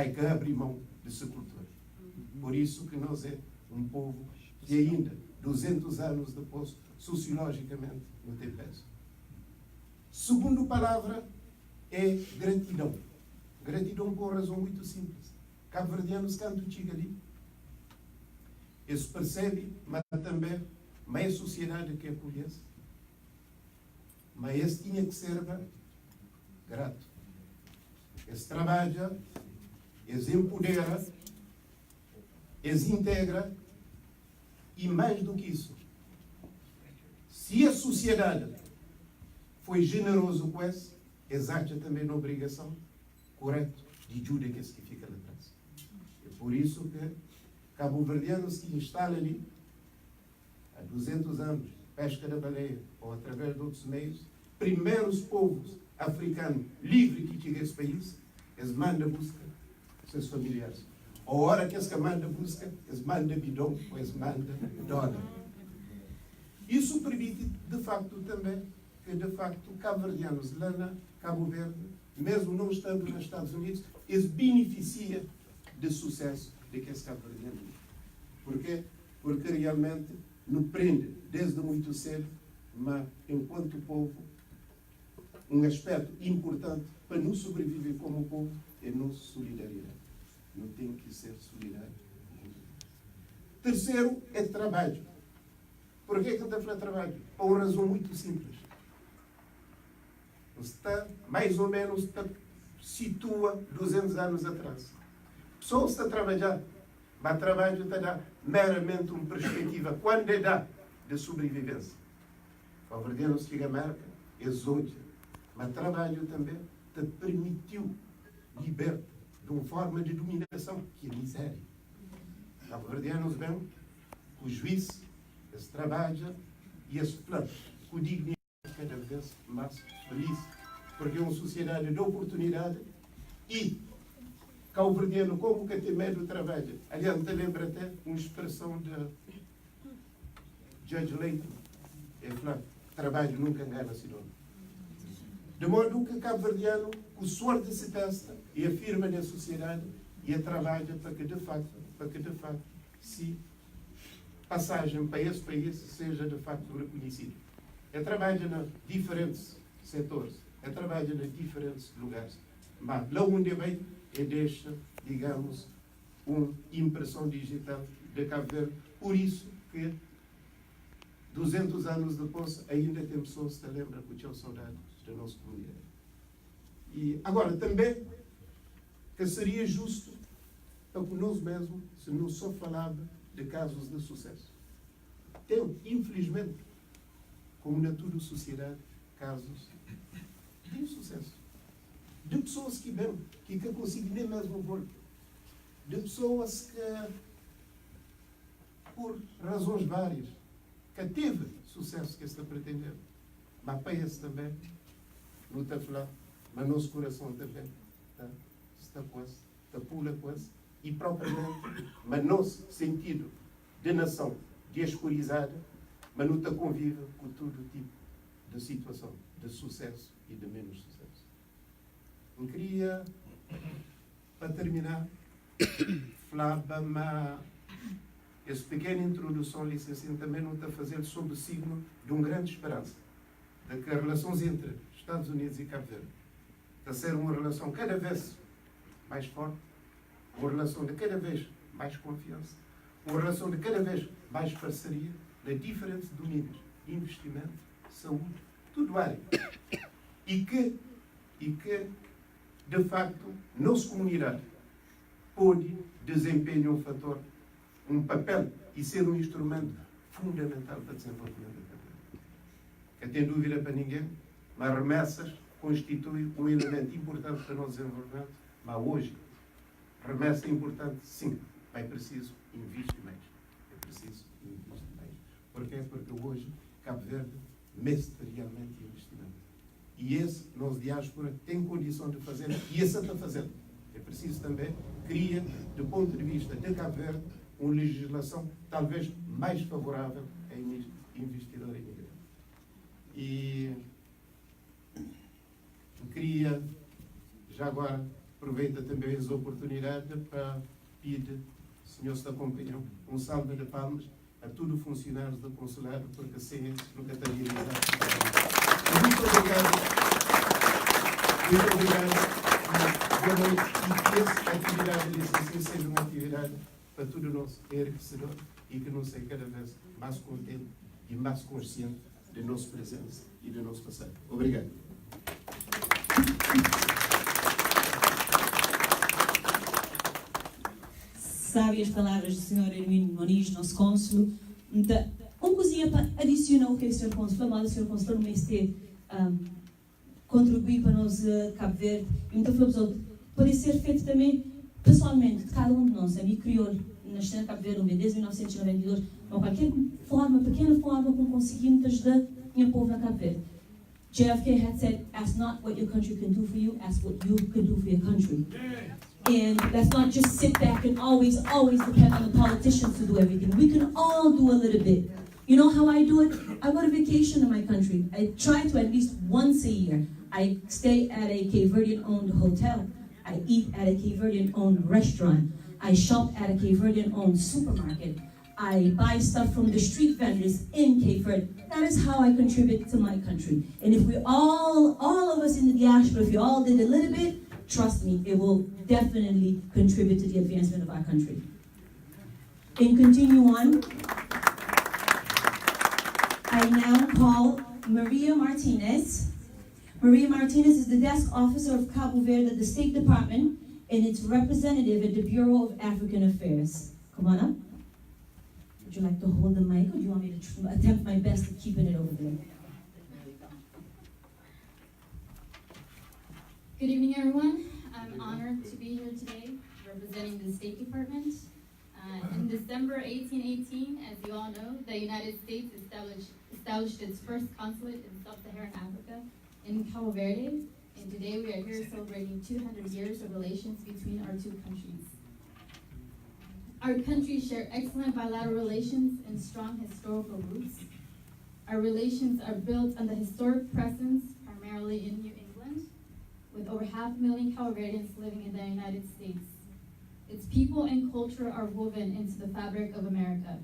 que abrir mão de sepultura. Por isso que nós é um povo que ainda, 200 anos depois, sociologicamente, não tem peso. Segunda palavra é gratidão. Gratidão por uma razão muito simples. Cabo-verdianos cantam Chigali. Isso percebe, mas também, mas a sociedade que conhece. Mas esse tinha que ser grato. Esse trabalha, esse empodera, esse integra, e mais do que isso, se a sociedade foi generoso com esse, exaja também na obrigação, correto, de ajuda que esse que fica lá atrás. É por isso que cabo-verdianos que instalam ali, há 200 anos, pesca da baleia, ou através de outros meios, primeiros povos africanos livres que chegam a esse país, eles mandam buscar seus familiares. A hora que eles mandam busca, eles mandam bidão, ou eles mandam dólar. Isso permite, de facto, também, que, de facto, cabo-verdianos lá na Cabo Verde, mesmo não estando nos Estados Unidos, eles beneficiam de sucesso de que esse cabo-verdiano. Porquê? Porque realmente nos prende desde muito cedo, mas enquanto povo, um aspecto importante para nos sobreviver como povo é nossa solidariedade. Não tem que ser solidário. Terceiro é trabalho. Por que está a falar de trabalho? Por uma razão muito simples. Está, mais ou menos, situa 200 anos atrás. A pessoa está a trabalhar, mas o trabalho está a dar meramente uma perspectiva, quando é dá, de sobrevivência. O verdadeiro chega a marca, exódia, mas o trabalho também te permitiu libertar de uma forma de dominação, que é miséria. Os verdaderos vêm, o juiz, esse trabalha e esse plano, o dignidade cada vez mais feliz, porque é uma sociedade de oportunidade e cabo-verdiano, como que tem medo do trabalho. Aliás, te lembra até uma expressão de Judge Leighton, ele fala, trabalho nunca engana-se dono. De modo que cabo-verdiano, com sorte se testa e afirma na sociedade e trabalha para que de facto, se passagem para esse país seja de facto reconhecido. Ele trabalha em diferentes setores, ele trabalha em diferentes lugares, mas lá onde vem, ele deixa, digamos, uma impressão digital de Cabo Verde. Por isso que 200 anos depois ainda tem pessoas que se lembram que tinham saudade da nossa comunidade. E agora também que seria justo para que nós mesmos, se não só falava de casos de sucesso. Tem, infelizmente, como na toda a sociedade, casos de sucesso. De pessoas que vêm, que conseguem nem mesmo voltar. De pessoas que, por razões várias, que teve sucesso que está pretendendo. Mas para esse também, não está a falar, mas nosso coração também está quase, está pula quase, e propriamente, mas nosso sentido de nação diasporizada, mas não está convive com todo tipo de situação, de sucesso e de menos sucesso. Eu queria, para terminar, falava, mas essa pequena introdução, licenciado, também não está a fazer sob o signo de uma grande esperança, de que as relações entre Estados Unidos e Cabo Verde está a ser uma relação cada vez mais forte, uma relação de cada vez mais confiança, uma relação de cada vez mais parceria de diferentes domínios, investimento, saúde, tudo área. E que, de facto, nossa comunidade pode desempenhar um fator, um papel e ser um instrumento fundamental para o desenvolvimento da Cabo Verde. Que tem dúvida para ninguém, mas remessas constituem um elemento importante para o nosso desenvolvimento, mas hoje, remessa é importante, sim, mas é preciso investir mais. É preciso investir mais. Porquê? Porque hoje, Cabo Verde mestre realmente investimento. E esse, nós diáspora, tem condição de fazer, e esse está fazendo. É preciso também criar, do ponto de vista de Cabo Verde, uma legislação talvez mais favorável a investidor imigrante. E queria, já agora, Aproveito também as oportunidades para pedir, senhores da acompanham, salve de palmas a todos os funcionários do consulado, porque sem eles nunca teria realizado. Muito obrigado. Muito obrigado. Boa noite. E que essa atividade desse seja uma atividade para todo nosso enriquecedor e que nos seja cada vez mais contente e mais consciente de nossa presença e do nosso passado. Obrigado. Sábias palavras do Sr. Hermínio Moniz, nosso cônsulo. Então, uma coisinha para adicionar o que o Sr. Cônsul falou, o Sr. Cônsul no mês ter contribuir para nós, Cabo Verde. Então, falamos, pode ser feito também pessoalmente, de cada um de nós, amigo crioulo, nascendo em Cabo Verde, desde 1992, ou qualquer forma, pequena forma, como conseguimos ajudar o povo na Cabo Verde. JFK had said, ask not what your country can do for you, ask what you can do for your country. And let's not just sit back and always depend on the politicians to do everything. We can all do a little bit. You know how I do it? I go to vacation in my country. I try to at least once a year. I stay at a Cape Verdean-owned hotel. I eat at a Cape Verdean-owned restaurant. I shop at a Cape Verdean-owned supermarket. I buy stuff from the street vendors in Cape Verde. That is how I contribute to my country. And if we all of us in the diaspora, if we all did a little bit, trust me, it will definitely contribute to the advancement of our country. And continue on, I now call Maria Martinez. Maria Martinez is the desk officer of Cabo Verde at the State Department and its representative at the Bureau of African Affairs. Come on up. Would you like to hold the mic, or do you want me to attempt my best at keeping it over there? Good evening, everyone. I'm honored to be here today representing the State Department. In December 1818, as you all know, the United States established its first consulate in sub-Saharan Africa in Cabo Verde, and today we are here celebrating 200 years of relations between our two countries. Our countries share excellent bilateral relations and strong historical roots. Our relations are built on the historic presence, primarily in New England, with over 500,000 Cabo Verdeans living in the United States. Its people and culture are woven into the fabric of America.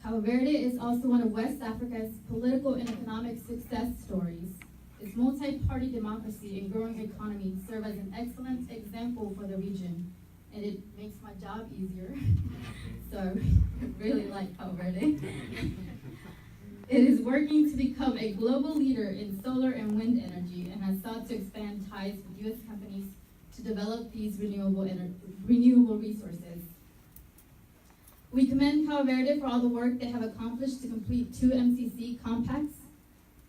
Cabo Verde is also one of West Africa's political and economic success stories. Its multi-party democracy and growing economy serve as an excellent example for the region, and it makes my job easier. So I really like Cabo Verde. It is working to become a global leader in solar and wind energy and has sought to expand ties with U.S. companies to develop these renewable resources. We commend Cabo Verde for all the work they have accomplished to complete 2 MCC compacts.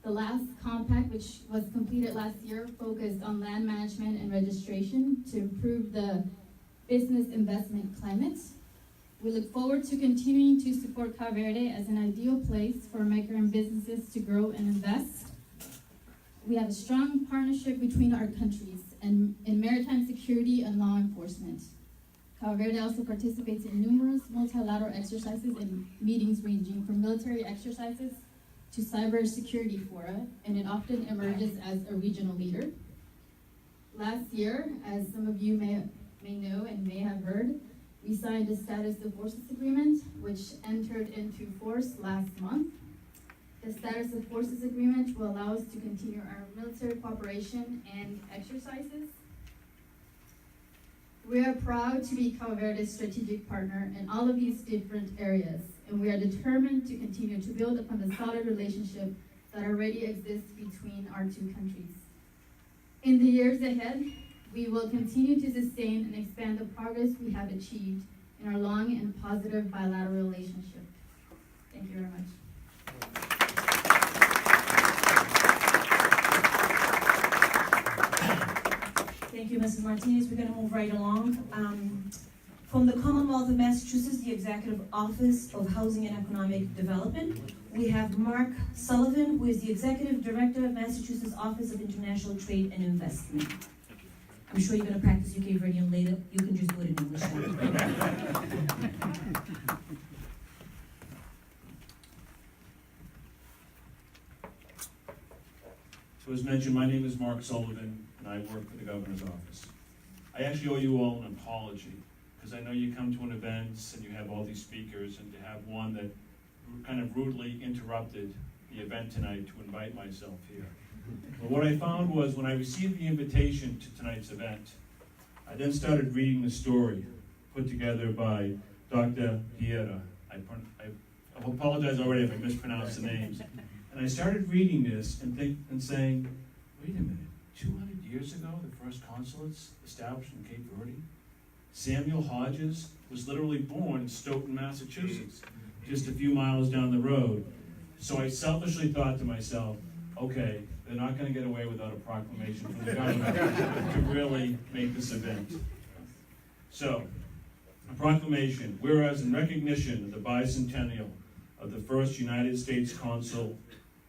The last compact, which was completed last year, focused on land management and registration to improve the business investment climate. We look forward to continuing to support Cabo Verde as an ideal place for migrant businesses to grow and invest. We have a strong partnership between our countries and in maritime security and law enforcement. Cabo Verde also participates in numerous multilateral exercises and meetings ranging from military exercises to cybersecurity fora, and it often emerges as a regional leader. Last year, as some of you may know and may have heard, we signed a status of forces agreement, which entered into force last month. The status of forces agreement will allow us to continue our military cooperation and exercises. We are proud to be Cabo Verde's strategic partner in all of these different areas, and we are determined to continue to build upon the solid relationship that already exists between our two countries. In the years ahead, we will continue to sustain and expand the progress we have achieved in our long and positive bilateral relationship. Thank you very much. Thank you, Mrs. Martinez. We're going to move right along. From the Commonwealth of Massachusetts, the Executive Office of Housing and Economic Development, we have Mark Sullivan, who is the Executive Director of Massachusetts Office of International Trade and Investment. I'm sure you're going to practice UK Verdian later. You can just do it in English. So as mentioned, my name is Mark Sullivan, and I work for the Governor's Office. I actually owe you all an apology, because I know you come to an event and you have all these speakers, and to have one that kind of rudely interrupted the event tonight to invite myself here. But what I found was, when I received the invitation to tonight's event, I then started reading the story put together by Dr. Piera. I apologize already if I mispronounced the names. And I started reading this and saying, wait a minute, 200 years ago, the first consulates established in Cape Verde? Samuel Hodges was literally born in Stoughton, Massachusetts, just a few miles down the road. So I selfishly thought to myself, okay, they're not going to get away without a proclamation from the government to really make this event. So, a proclamation, whereas in recognition of the bicentennial of the first United States consul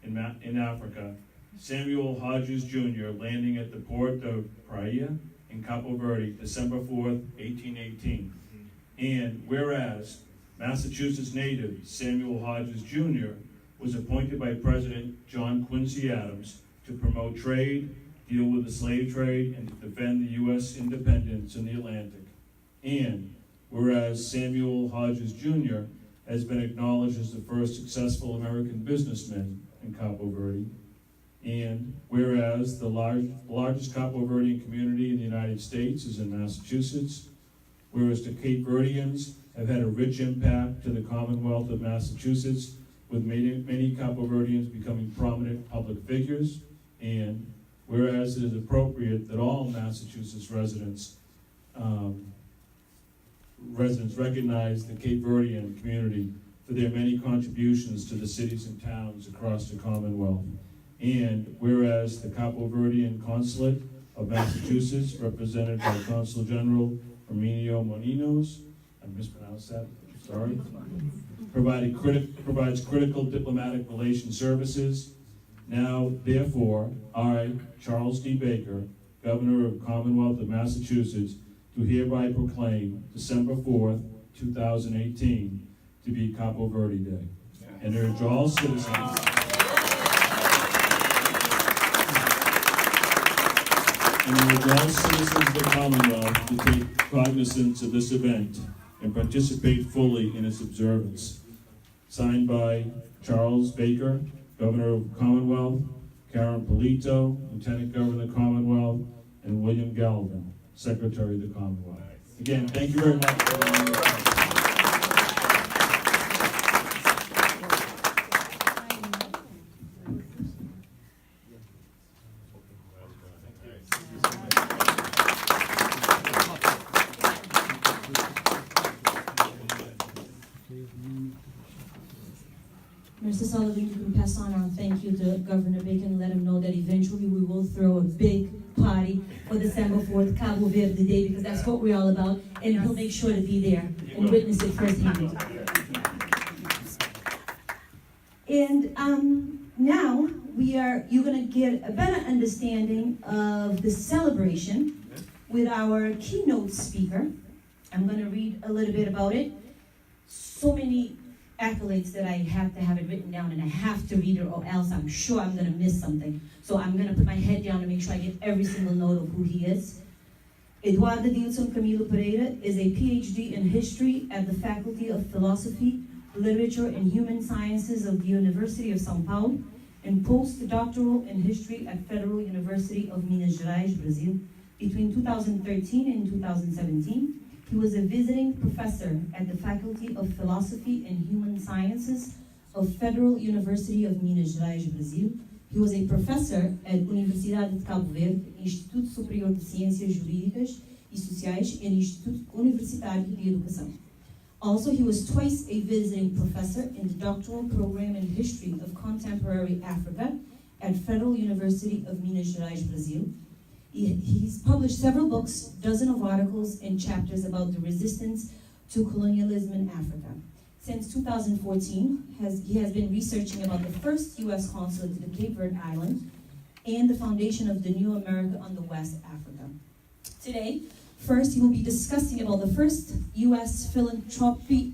in Africa, Samuel Hodges Jr., landing at the port of Praia in Capo Verde, December 4th, 1818. And whereas Massachusetts native Samuel Hodges Jr. was appointed by President John Quincy Adams to promote trade, deal with the slave trade, and to defend the U.S. independence in the Atlantic. And whereas Samuel Hodges Jr. has been acknowledged as the first successful American businessman in Capo Verde. And whereas the largest Capo Verdean community in the United States is in Massachusetts, whereas the Cape Verdeans have had a rich impact to the Commonwealth of Massachusetts, with many Capo Verdeans becoming prominent public figures, and whereas it is appropriate that all Massachusetts residents recognize the Cape Verdean community for their many contributions to the cities and towns across the Commonwealth. And whereas the Capo Verdean Consulate of Massachusetts, represented by Consul General Herminio Moninos, I mispronounced that, sorry, provides critical diplomatic relations services. Now, therefore, I, Charles D. Baker, Governor of Commonwealth of Massachusetts, do hereby proclaim December 4th, 2018 to be Capo Verde Day, and urge all citizens of the Commonwealth to take cognizance of this event and participate fully in its observance. Signed by Charles Baker, Governor of the Commonwealth, Karen Polito, Lieutenant Governor of the Commonwealth, and William Galvin, Secretary of the Commonwealth. Again, thank you very much. Mr. Sullivan, you can pass on our thank you to Governor Bacon and let him know that eventually we will throw a big party for December 4th, Cabo Verde Day, because that's what we're all about, and he'll make sure to be there and witness it firsthand. And now you're going to get a better understanding of the celebration with our keynote speaker. I'm going to read a little bit about it. So many accolades that I have to have it written down, and I have to read it, or else I'm sure I'm going to miss something. So I'm going to put my head down to make sure I get every single note of who he is. Eduardo Dilson Camilo Pereira is a PhD in history at the Faculty of Philosophy, Literature, and Human Sciences of the University of São Paulo, and postdoctoral in history at Federal University of Minas Gerais, Brazil. Between 2013 and 2017, he was a visiting professor at the Faculty of Philosophy and Human Sciences of Federal University of Minas Gerais, Brazil. He was a professor at Universidade de Cabo Verde, Instituto Superior de Ciências Jurídicas e Sociais, and Instituto Universitário de Educação. Also, he was twice a visiting professor in the doctoral program in history of contemporary Africa at Federal University of Minas Gerais, Brazil. He's published several books, dozens of articles and chapters about the resistance to colonialism in Africa. Since 2014, he has been researching about the first U.S. consulate to the Cape Verde Island and the foundation of the New America on the West Africa. Today, first he will be discussing about the first U.S. philanthropy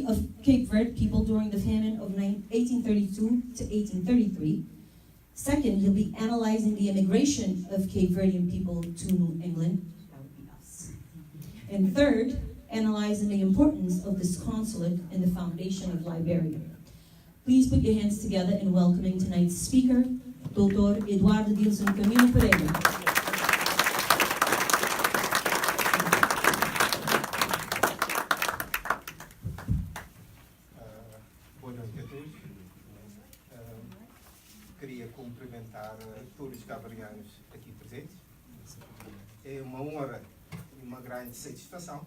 of Cape Verde people during the famine of 1832 to 1833. Second, he'll be analyzing the immigration of Cape Verdean people to New England And third, analyzing the importance of this consulate in the foundation of Liberia. Please put your hands together in welcoming tonight's speaker, Dr. Eduardo Dilson Camilo Pereira. Boa noite a todos. Queria cumprimentar todos os cabo-verdianos aqui presentes. É uma honra e uma grande satisfação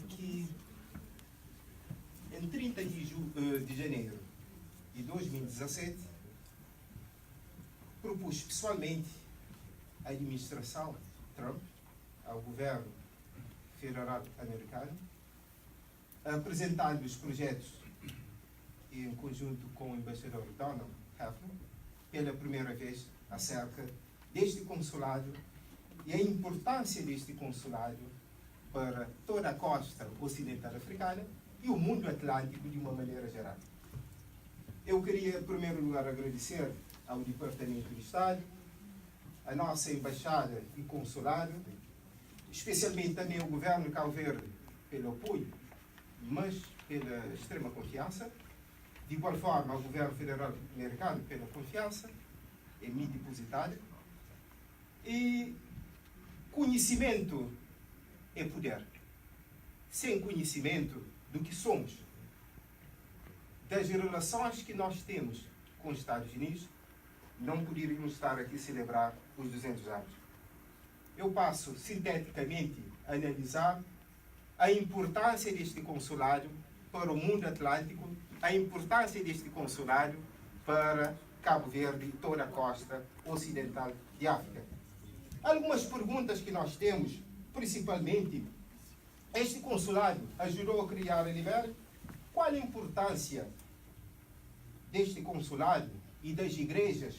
que em 30 de janeiro de 2017 propus pessoalmente à administração Trump, ao governo federal americano, apresentando os projetos em conjunto com o embaixador Donald Heflin, pela primeira vez acerca deste consulado e a importância deste consulado para toda a costa ocidental africana e o mundo atlântico de uma maneira geral. Eu queria, em primeiro lugar, agradecer ao Departamento de Estado, à nossa embaixada e consulado, especialmente também ao governo de Cabo Verde pelo apoio, mas pela extrema confiança, de igual forma ao governo federal americano pela confiança em mim depositada. E conhecimento é poder. Sem conhecimento do que somos, das relações que nós temos com os Estados Unidos, não poderíamos estar aqui a celebrar os 200 anos. Eu passo sinteticamente a analisar a importância deste consulado para o mundo atlântico, a importância deste consulado para Cabo Verde e toda a costa ocidental de África. Algumas perguntas que nós temos, principalmente, este consulado ajudou a criar a Liberia? Qual a importância deste consulado e das igrejas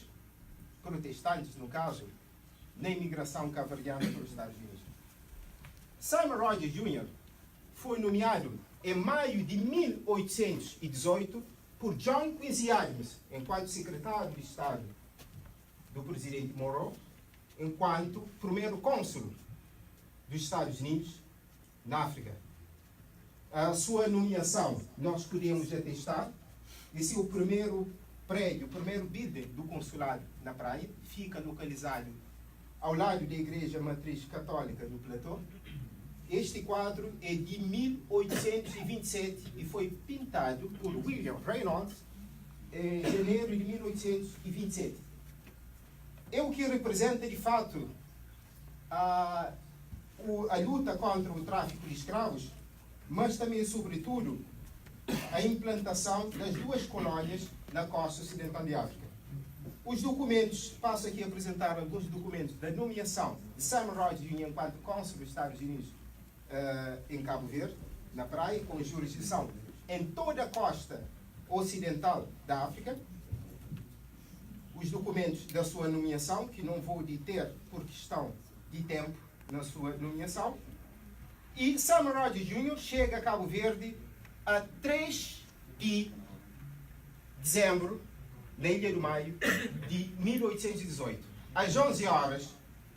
protestantes, no caso, na imigração cabo-verdiana para os Estados Unidos? Simon Rogers Jr. foi nomeado em maio de 1818 por John Quincy Adams, enquanto secretário de Estado do presidente Monroe, enquanto primeiro cônsul dos Estados Unidos na África. A sua nomeação nós podemos atestar. Esse é o primeiro prédio, o primeiro building do consulado na praia, fica localizado ao lado da Igreja Matriz Católica do Platô. Este quadro é de 1827 e foi pintado por William Reynolds em janeiro de 1827. É o que representa, de fato, a luta contra o tráfico de escravos, mas também, sobretudo, a implantação das duas colônias na costa ocidental de África. Os documentos, passo aqui a apresentar alguns documentos da nomeação de Simon Rogers Jr. enquanto cônsul dos Estados Unidos em Cabo Verde, na praia, com jurisdição em toda a costa ocidental da África. Os documentos da sua nomeação, que não vou deter por questão de tempo na sua nomeação. E Simon Rogers Jr. chega a Cabo Verde a 3 de dezembro, na Ilha do Maio, de 1818. Às 11 horas,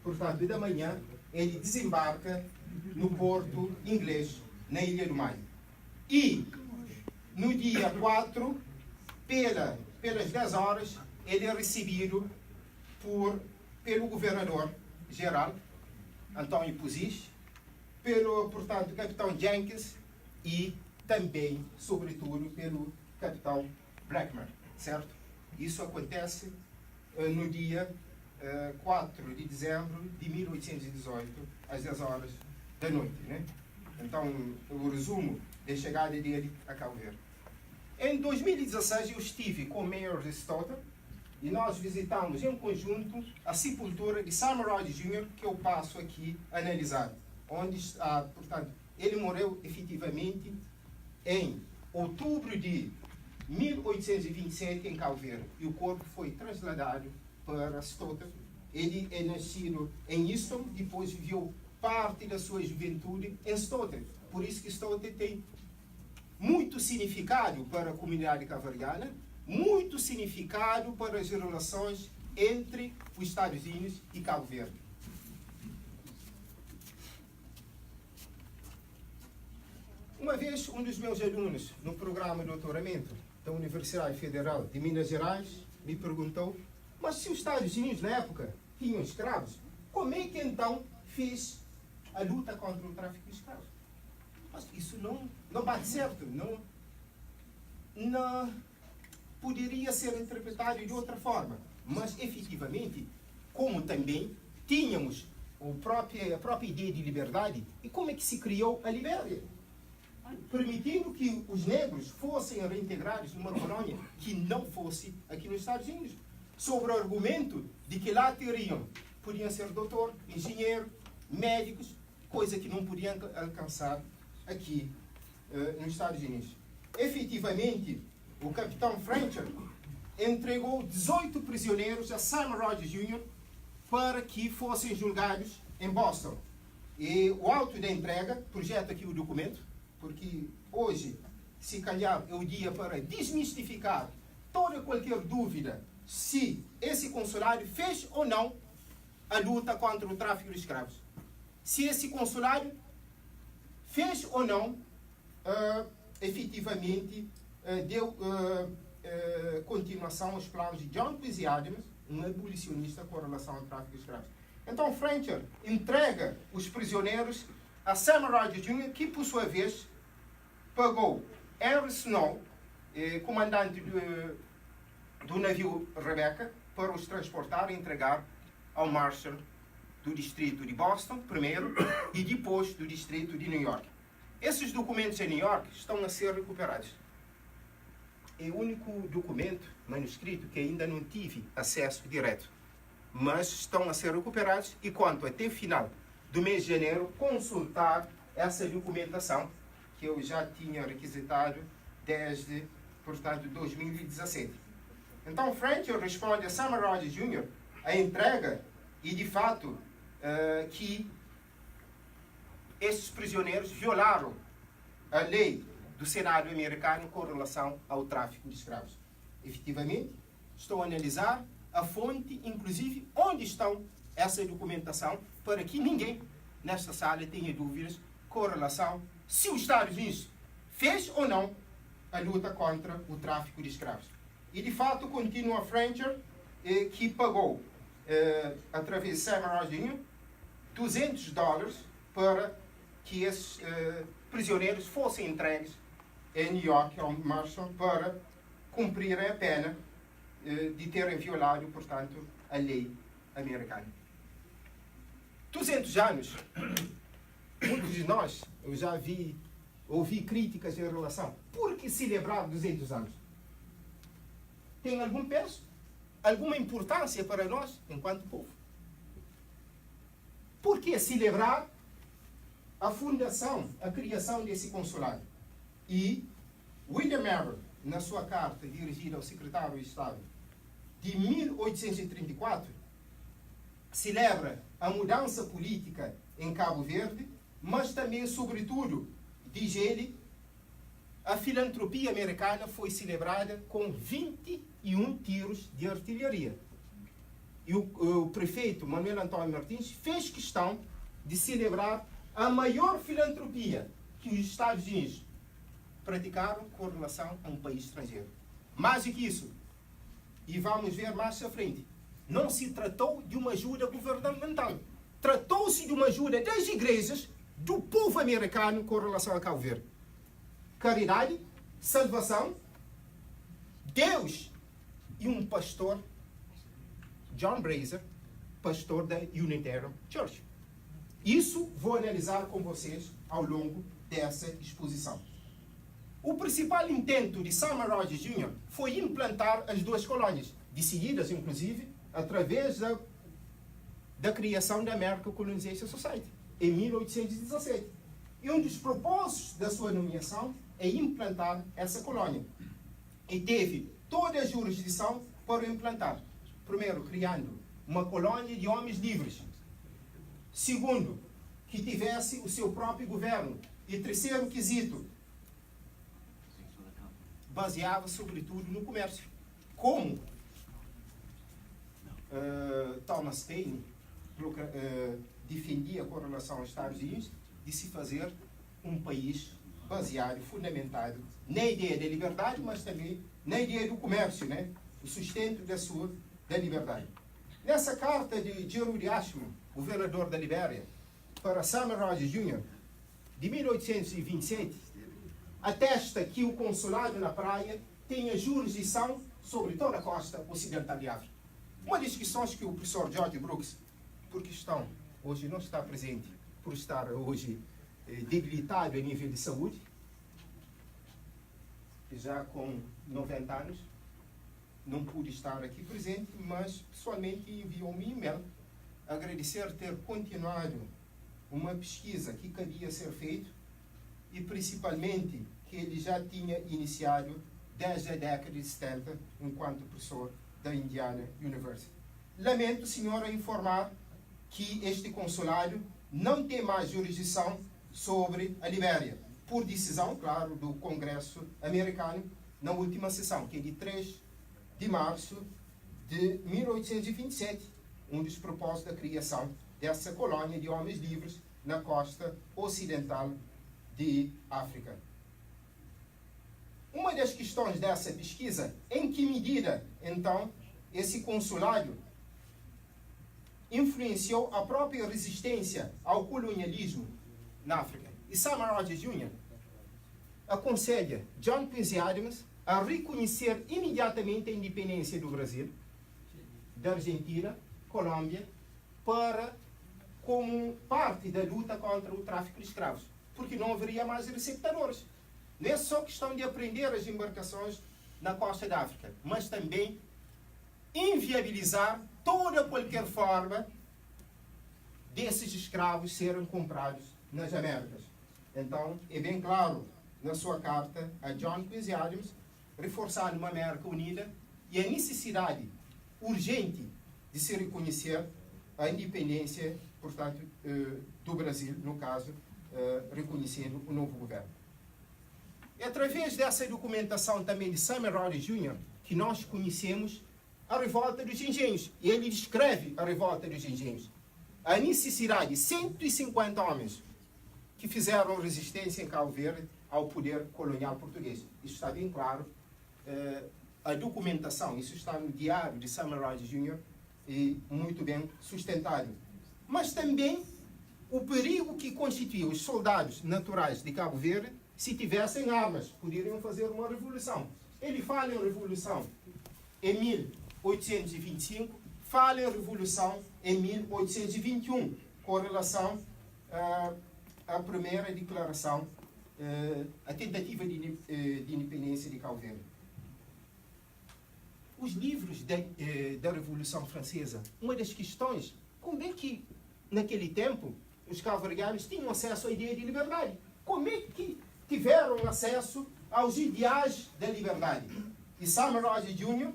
portanto, da manhã, ele desembarca no porto inglês, na Ilha do Maio. E, no dia 4, pelas 10 horas, ele é recebido pelo governador-geral, António Puzish, pelo, portanto, capitão Jenkins e também, sobretudo, pelo capitão Blackman, certo? Isso acontece no dia 4 de dezembro de 1818, às 10 horas da noite, né? Então, o resumo da chegada dele a Cabo Verde. Em 2016, eu estive com o Mayor Stotter e nós visitamos em conjunto a sepultura de Simon Rogers Jr., que eu passo aqui a analisar, onde está, portanto, ele morreu efetivamente em outubro de 1827 em Cabo Verde e o corpo foi trasladado para Stotter. Ele é nascido em Easton, depois viveu parte da sua juventude em Stotter. Por isso que Stotter tem muito significado para a comunidade cabo-verdiana, muito significado para as relações entre os Estados Unidos e Cabo Verde. Uma vez, um dos meus alunos, no programa de doutoramento da Universidade Federal de Minas Gerais, me perguntou, mas se os Estados Unidos, na época, tinham escravos, como é que então fez a luta contra o tráfico de escravos? Mas isso não bate certo, não poderia ser interpretado de outra forma. Mas, efetivamente, como também tínhamos a própria ideia de liberdade, e como é que se criou a Libéria? Permitindo que os negros fossem reintegrados numa colônia que não fosse aqui nos Estados Unidos, sobre o argumento de que lá podiam ser doutor, engenheiro, médicos, coisa que não podiam alcançar aqui nos Estados Unidos. Efetivamente, o capitão Frencher entregou 18 prisioneiros a Sam Rogers Jr. para que fossem julgados em Boston. E o auto da entrega, projeto aqui o documento, porque hoje, se calhar, é o dia para desmistificar toda qualquer dúvida se esse consulado fez ou não a luta contra o tráfico de escravos. Se esse consulado fez ou não, efetivamente, deu continuação aos planos de John Quincy Adams, um abolicionista com relação ao tráfico de escravos. Então, Frencher entrega os prisioneiros a Sam Rogers Jr., que, por sua vez, pagou Henry Snow, comandante do navio Rebecca, para os transportar e entregar ao Marshal do distrito de Boston, primeiro, e depois do distrito de New York. Esses documentos em New York estão a ser recuperados. É o único documento manuscrito que ainda não tive acesso direto, mas estão a ser recuperados e conto até o final do mês de janeiro consultar essa documentação que eu já tinha requisitado desde, portanto, 2017. Então, Frencher responde a Sam Rogers Jr. a entrega e, de fato, que esses prisioneiros violaram a lei do Senado americano com relação ao tráfico de escravos. Efetivamente, estou a analisar a fonte, inclusive, onde estão essa documentação, para que ninguém nesta sala tenha dúvidas com relação se os Estados Unidos fez ou não a luta contra o tráfico de escravos. E, de fato, continua Frencher, que pagou, através de Sam Rogers Jr., $200 para que esses prisioneiros fossem entregues em New York ao Marshal para cumprirem a pena de terem violado, portanto, a lei americana. 200 anos. Muitos de nós, eu já ouvi críticas em relação. Por que celebrar 200 anos? Tem algum peso? Alguma importância para nós, enquanto povo? Por que celebrar a fundação, a criação desse consulado? E William Merrill, na sua carta dirigida ao secretário de Estado de 1834, celebra a mudança política em Cabo Verde, mas também, sobretudo, diz ele, a filantropia americana foi celebrada com 21 tiros de artilharia. E o prefeito Manuel Antônio Martins fez questão de celebrar a maior filantropia que os Estados Unidos praticaram com relação a um país estrangeiro. Mais do que isso, e vamos ver mais à frente, não se tratou de uma ajuda governamental. Tratou-se de uma ajuda das igrejas, do povo americano com relação a Cabo Verde. Caridade, salvação, Deus e um pastor, John Brazier, pastor da Unitarian Church. Isso vou analisar com vocês ao longo dessa exposição. O principal intento de Sam Rogers Jr. foi implantar as duas colônias, decididas, inclusive, através da criação da American Colonization Society, em 1817. E um dos propósitos da sua nomeação é implantar essa colônia. E teve toda a jurisdição para implantar. Primeiro, criando uma colônia de homens livres. Segundo, que tivesse o seu próprio governo. E terceiro quesito, baseava sobretudo no comércio. Como Thomas Paine defendia com relação aos Estados Unidos de se fazer um país baseado, fundamentado na ideia da liberdade, mas também na ideia do comércio, né? O sustento da liberdade. Nessa carta de Gerald Ashman, governador da Libéria, para Samuel Rogers Jr., de 1827, atesta que o consulado na praia tenha jurisdição sobre toda a costa ocidental de África. Uma das questões que o professor George Brooks, por questão, hoje não está presente, por estar hoje debilitado a nível de saúde, já com 90 anos, não pude estar aqui presente, mas pessoalmente enviou-me um e-mail agradecer ter continuado uma pesquisa que cabia ser feita e principalmente que ele já tinha iniciado desde a década de 70 enquanto professor da Indiana University. Lamento, senhora, informar que este consulado não tem mais jurisdição sobre a Libéria, por decisão, claro, do Congresso americano na última sessão, que é de 3 de março de 1827, um dos propósitos da criação dessa colônia de homens livres na costa ocidental de África. Uma das questões dessa pesquisa, em que medida, então, esse consulado influenciou a própria resistência ao colonialismo na África. E Samuel Rogers Jr. aconselha John Quincy Adams a reconhecer imediatamente a independência do Brasil, da Argentina, Colômbia, como parte da luta contra o tráfico de escravos, porque não haveria mais receptadores. Não é só questão de aprender as embarcações na costa da África, mas também inviabilizar toda qualquer forma desses escravos serem comprados nas Américas. Então, é bem claro na sua carta a John Quincy Adams, reforçando uma América unida e a necessidade urgente de se reconhecer a independência, portanto, do Brasil, no caso, reconhecendo o novo governo. É através dessa documentação também de Samuel Rogers Jr. que nós conhecemos a revolta dos engenhos. E ele descreve a revolta dos engenhos. A necessidade de 150 homens que fizeram resistência em Cabo Verde ao poder colonial português. Isso está bem claro. A documentação, isso está no diário de Samuel Rogers Jr. e muito bem sustentado. Mas também o perigo que constituía os soldados naturais de Cabo Verde se tivessem armas, poderiam fazer uma revolução. Ele fala em revolução em 1825, fala em revolução em 1821, com relação à primeira declaração, a tentativa de independência de Cabo Verde. Os livros da Revolução Francesa, uma das questões, como é que naquele tempo os cabo-verdianos tinham acesso à ideia de liberdade? Como é que tiveram acesso aos ideais da liberdade? E Samuel Rogers Jr.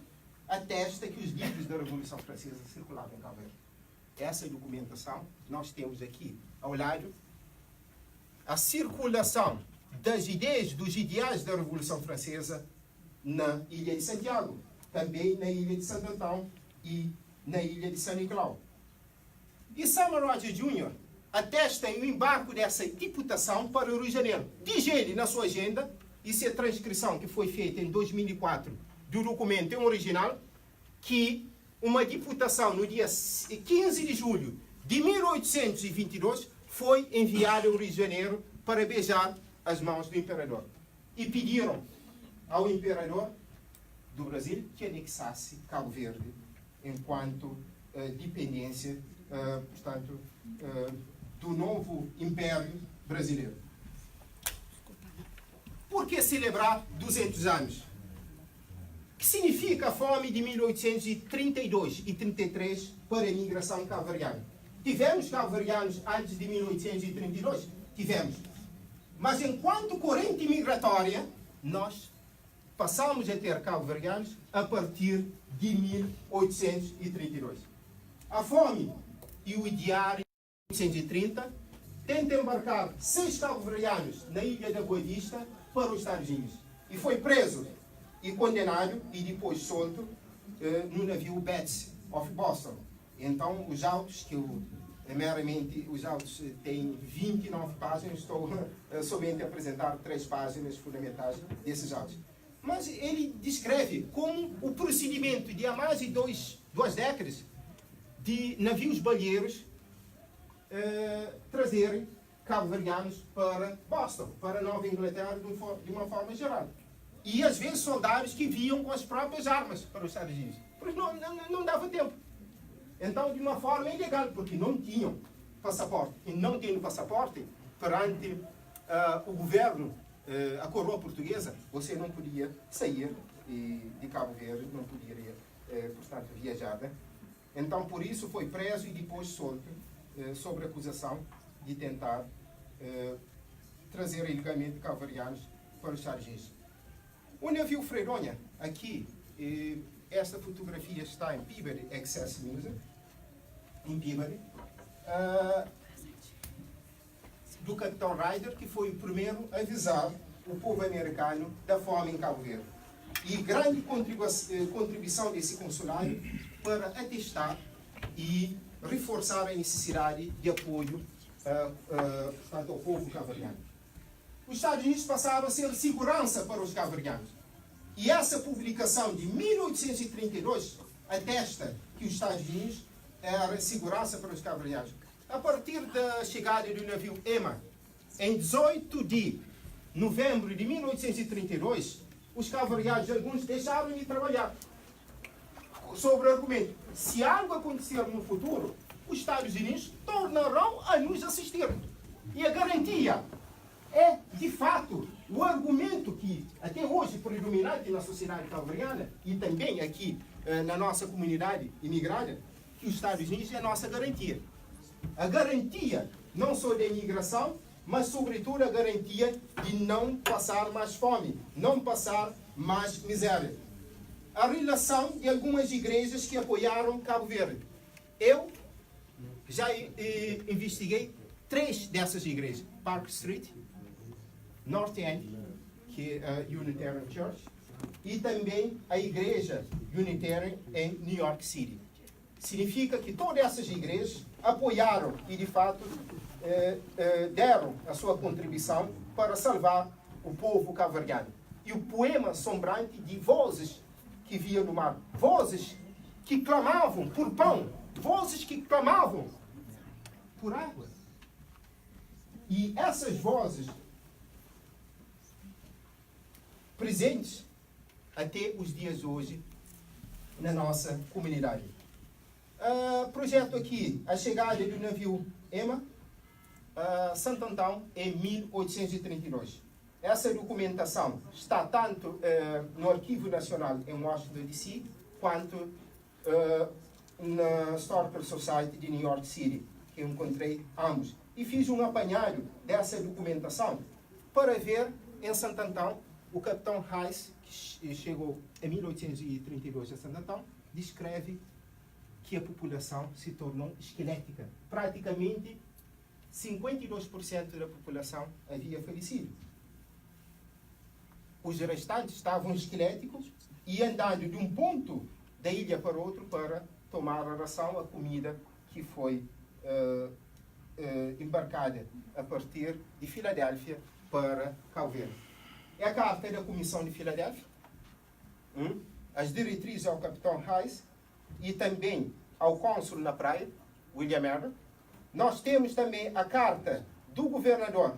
atesta que os livros da Revolução Francesa circulavam em Cabo Verde. Essa documentação nós temos aqui ao lado. A circulação das ideias, dos ideais da Revolução Francesa na Ilha de Santiago, também na Ilha de Santo Antão e na Ilha de São Nicolau. E Samuel Rogers Jr. atesta o embarque dessa deputação para o Rio de Janeiro. Diz ele na sua agenda, isso é a transcrição que foi feita em 2004 do documento em original, que uma deputação no dia 15 de julho de 1822 foi enviada ao Rio de Janeiro para beijar as mãos do imperador. E pediram ao imperador do Brasil que anexasse Cabo Verde enquanto dependência, portanto, do novo Império Brasileiro. Por que celebrar 200 anos? O que significa a fome de 1832 e 33 para a imigração cabo-verdiana? Tivemos cabo-verdianos antes de 1832? Tivemos. Mas enquanto corrente migratória, nós passamos a ter cabo-verdianos a partir de 1832. A fome e o diário de 1830 tenta embarcar 6 cabo-verdianos na ilha da Boa Vista para os Estados Unidos. E foi preso e condenado e depois solto no navio Betsy of Boston. Então os autos que eu meramente, os autos têm 29 páginas, estou somente a apresentar 3 páginas fundamentais desses autos. Mas ele descreve como o procedimento de há mais de 2 décadas de navios balheiros trazerem cabo-verdianos para Boston, para Nova Inglaterra, de uma forma geral. E às vezes soldados que vinham com as próprias armas para os Estados Unidos. Porque não dava tempo. Então, de uma forma ilegal, porque não tinham passaporte. E não tendo passaporte, perante o governo, a coroa portuguesa, você não podia sair de Cabo Verde, não poderia, portanto, viajar. Né? Então, por isso, foi preso e depois solto, sob acusação de tentar trazer ilegalmente cabo-verdianos para os Estados Unidos. O navio Freironha, aqui, esta fotografia está em Peabody Access Museum, em Peabody, do capitão Ryder, que foi o primeiro a avisar o povo americano da fome em Cabo Verde. E grande contribuição desse consulado para atestar e reforçar a necessidade de apoio ao povo cabo-verdiano. Os Estados Unidos passaram a ser segurança para os cabo-verdianos. E essa publicação de 1832 atesta que os Estados Unidos era segurança para os cabo-verdianos. A partir da chegada do navio Emma, em 18 de novembro de 1832, os cabo-verdianos, alguns, deixaram de trabalhar. Sobre o argumento, se algo acontecer no futuro, os Estados Unidos tornarão a nos assistir. E a garantia é, de fato, o argumento que até hoje predominante na sociedade cabo-verdiana e também aqui na nossa comunidade imigrada, que os Estados Unidos é a nossa garantia. A garantia não só da imigração, mas sobretudo a garantia de não passar mais fome, não passar mais miséria. A relação de algumas igrejas que apoiaram Cabo Verde. Eu já investiguei 3 dessas igrejas. Park Street, North End, que é a Unitarian Church, e também a igreja Unitarian em New York City. Significa que todas essas igrejas apoiaram e, de fato, deram a sua contribuição para salvar o povo cabo-verdiano. E o poema assombrante de vozes que via no mar, vozes que clamavam por pão, vozes que clamavam por água. E essas vozes presentes até os dias de hoje na nossa comunidade. Projeto aqui, a chegada do navio Emma, Santo Antão, em 1832. Essa documentação está tanto no Arquivo Nacional em Washington, D.C., quanto na Historical Society de New York City, que eu encontrei ambos. E fiz um apanhado dessa documentação para ver em Santo Antão, o capitão Reis, que chegou em 1832 a Santo Antão, descreve que a população se tornou esquelética. Praticamente 52% da população havia falecido. Os restantes estavam esqueléticos e andando de um ponto da ilha para outro para tomar a ração, a comida que foi embarcada a partir de Filadélfia para Cabo Verde. É a carta da Comissão de Filadélfia, as diretrizes ao capitão Reis e também ao cônsul na praia, William Merrill. Nós temos também a carta do governador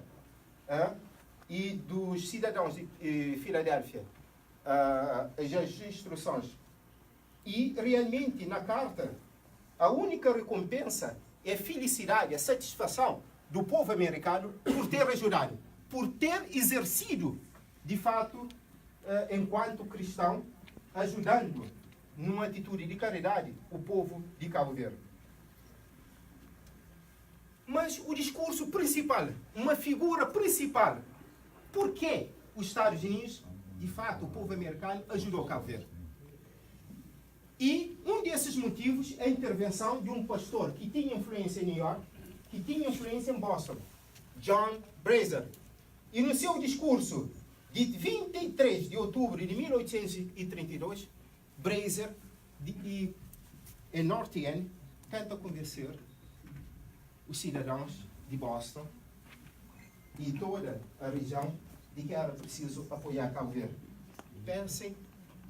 e dos cidadãos de Filadélfia, as instruções. E realmente na carta, a única recompensa é a felicidade, a satisfação do povo americano por ter ajudado, por ter exercido, de fato, enquanto cristão, ajudando numa atitude de caridade o povo de Cabo Verde. Mas o discurso principal, uma figura principal, por que os Estados Unidos, de fato, o povo americano, ajudou Cabo Verde? E um desses motivos é a intervenção de um pastor que tinha influência em New York, que tinha influência em Boston, John Brazier. E no seu discurso de 23 de outubro de 1832, Brazier, em North End, tenta convencer os cidadãos de Boston e toda a região de que era preciso apoiar Cabo Verde. Pensem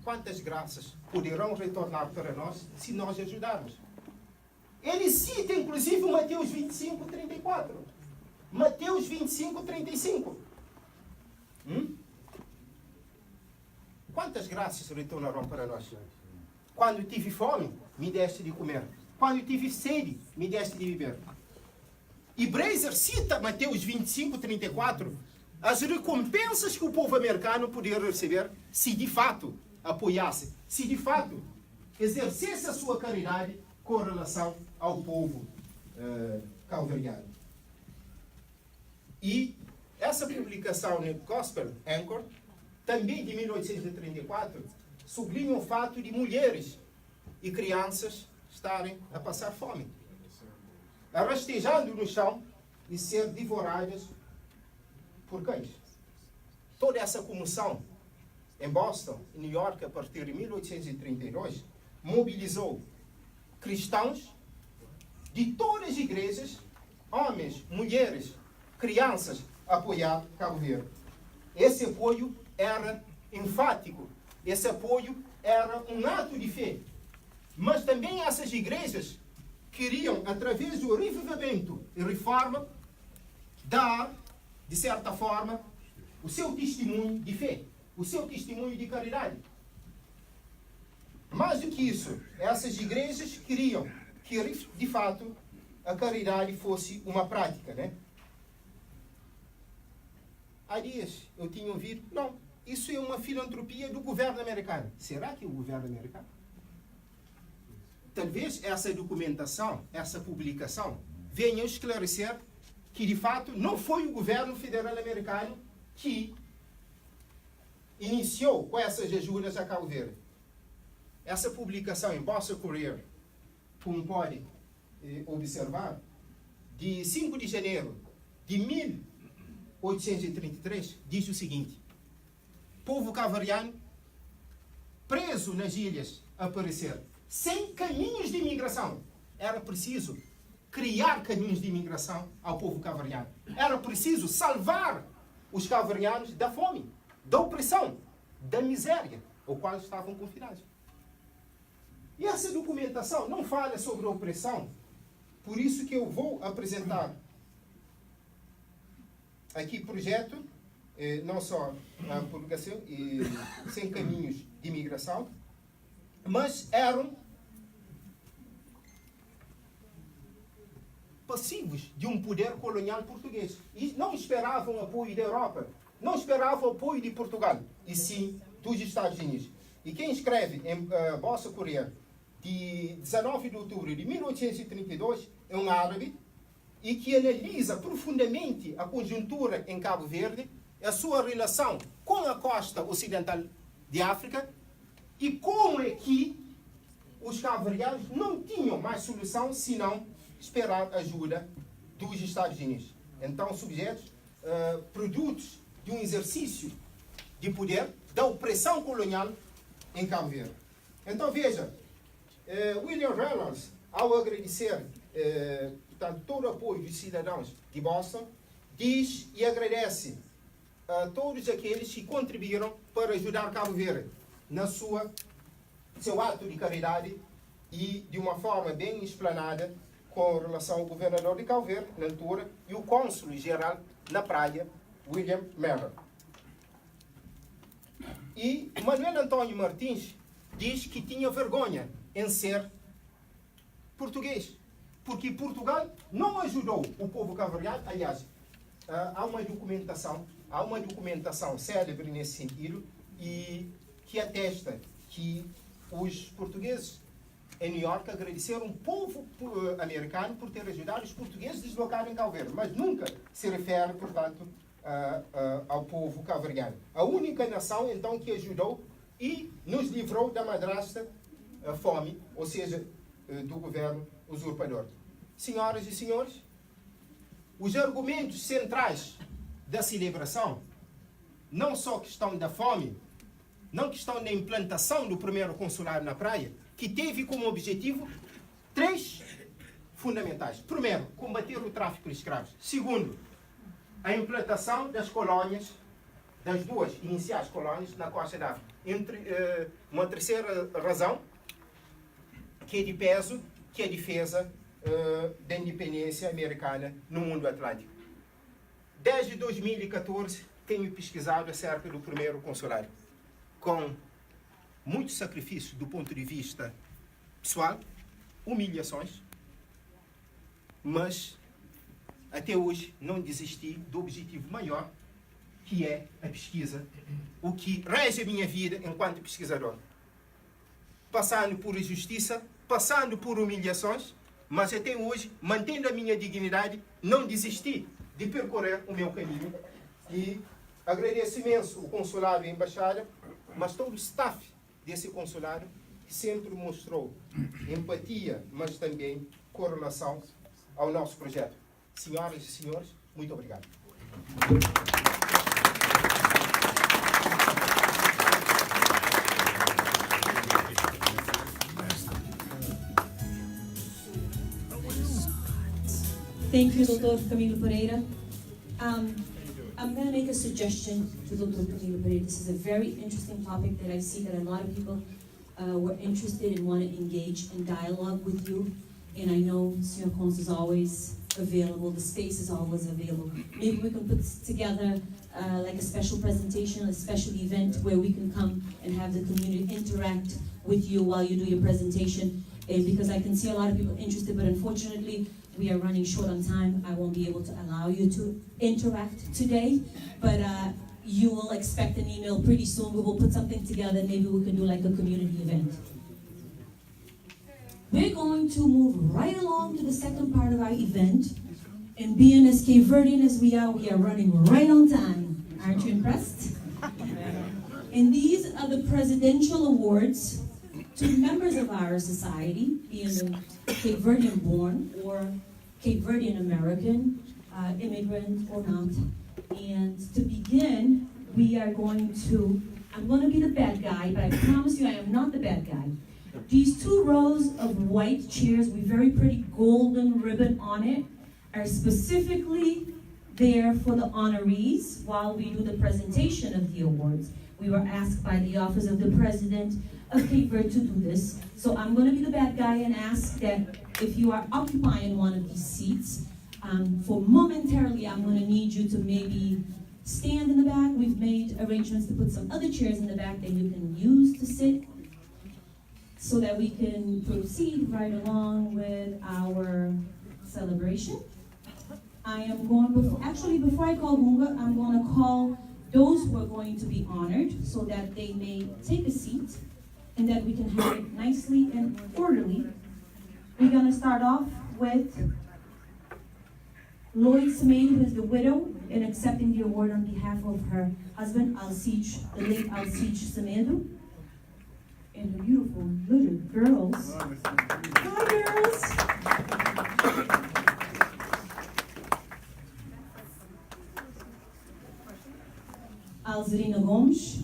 quantas graças poderão retornar para nós se nós ajudarmos. Ele cita, inclusive, o Mateus 25, 34. Mateus 25, 35. Quantas graças retornarão para nós? Quando tive fome, me deste de comer. Quando tive sede, me deste de beber. E Brazier cita Mateus 25, 34, as recompensas que o povo americano poderia receber se de fato apoiasse, se de fato exercesse a sua caridade com relação ao povo cabo-verdiano. E essa publicação no Gospel Anchor, também de 1834, sublinha o fato de mulheres e crianças estarem a passar fome, rastejando no chão e ser devoradas por cães. Toda essa comoção em Boston, em New York, a partir de 1832, mobilizou cristãos de todas as igrejas, homens, mulheres, crianças, a apoiar Cabo Verde. Esse apoio era enfático, esse apoio era um ato de fé. Mas também essas igrejas queriam, através do revivimento e reforma, dar, de certa forma, o seu testemunho de fé, o seu testemunho de caridade. Mais do que isso, essas igrejas queriam que, de fato, a caridade fosse uma prática, né? Há dias eu tinha ouvido, não, isso é uma filantropia do governo americano. Será que é o governo americano? Talvez essa documentação, essa publicação, venha esclarecer que, de fato, não foi o governo federal americano que iniciou com essas ajudas a Cabo Verde. Essa publicação em Boston Courier, como pode observar, de 5 de janeiro de 1833, diz o seguinte: povo cabo-verdiano preso nas ilhas a perecer, sem caminhos de imigração. Era preciso criar caminhos de imigração ao povo cabo-verdiano. Era preciso salvar os cabo-verdianos da fome, da opressão, da miséria, ao qual estavam confinados. E essa documentação não fala sobre a opressão, por isso que eu vou apresentar aqui projeto, não só a publicação e sem caminhos de imigração, mas eram passivos de um poder colonial português. E não esperavam apoio da Europa, não esperavam apoio de Portugal, e sim dos Estados Unidos. E quem escreve em Boston Courier, de 19 de outubro de 1832, é um árabe, e que analisa profundamente a conjuntura em Cabo Verde, a sua relação com a costa ocidental de África, e como é que os cabo-verdianos não tinham mais solução senão esperar ajuda dos Estados Unidos. Então, sujeitos, produtos de um exercício de poder, da opressão colonial em Cabo Verde. Então, veja, William Reynolds, ao agradecer portanto, todo o apoio dos cidadãos de Boston, diz e agradece a todos aqueles que contribuíram para ajudar Cabo Verde na seu ato de caridade e de uma forma bem explanada com relação ao governador de Cabo Verde, na altura, e o cônsul-geral na praia, William Merrill. E Manuel Antônio Martins diz que tinha vergonha em ser português, porque Portugal não ajudou o povo cabo-verdiano. Aliás, há uma documentação célebre nesse sentido, e que atesta que os portugueses em New York agradeceram o povo americano por ter ajudado os portugueses a deslocarem em Cabo Verde, mas nunca se refere, portanto, ao povo cabo-verdiano. A única nação, então, que ajudou e nos livrou da madrasta fome, ou seja, do governo usurpador. Senhoras e senhores, os argumentos centrais da celebração, não só a questão da fome, não a questão da implantação do primeiro consulado na praia, que teve como objetivo 3 fundamentais. Primeiro, combater o tráfico de escravos. Segundo, a implantação das colônias, das duas iniciais colônias na costa da África. Uma terceira razão, que é de peso, que é a defesa da independência americana no mundo atlântico. Desde 2014, tenho pesquisado acerca do primeiro consulado, com muito sacrifício do ponto de vista pessoal, humilhações, mas até hoje não desisti do objetivo maior, que é a pesquisa, o que rege a minha vida enquanto pesquisador. Passando por injustiça, passando por humilhações, mas até hoje, mantendo a minha dignidade, não desisti de percorrer o meu caminho. E agradeço imenso o consulado e a embaixada, mas todo o staff desse consulado que sempre mostrou empatia, mas também correlação ao nosso projeto. Senhoras e senhores, muito obrigado. Thank you, Dr. Camilo Pereira. I'm going to make a suggestion to Dr. Camilo Pereira. This is a very interesting topic that I see that a lot of people were interested and want to engage in dialogue with you. And I know Sr. Cons is always available, the space is always available. Maybe we can put together like a special presentation, a special event where we can come and have the community interact with you while you do your presentation. And because I can see a lot of people interested, but unfortunately, we are running short on time. I won't be able to allow you to interact today, but you will expect an email pretty soon. We will put something together. Maybe we can do like a community event. We're going to move right along to the second part of our event. And being as Cape Verdean as we are running right on time. Aren't you impressed? And these are the presidential awards to members of our society, being Cape Verdean born or Cape Verdean American, immigrant or not. And to begin, I'm going to be the bad guy, but I promise you I am not the bad guy. These 2 rows of white chairs with very pretty golden ribbon on it are specifically there for the honorees while we do the presentation of the awards. We were asked by the Office of the President of Cape Verde to do this. So I'm going to be the bad guy and ask that if you are occupying one of these seats, for momentarily I'm going to need you to maybe stand in the back. We've made arrangements to put some other chairs in the back that you can use to sit so that we can proceed right along with our celebration. I am going, before I call Gunga, I'm going to call those who are going to be honored so that they may take a seat and that we can have it nicely and orderly. We're going to start off with Lloyd Semedo, who is the widow, and accepting the award on behalf of her husband, Alcide, the late Alcide Semedo. And the beautiful little girls. Hi, girls. Alzerina Gomes.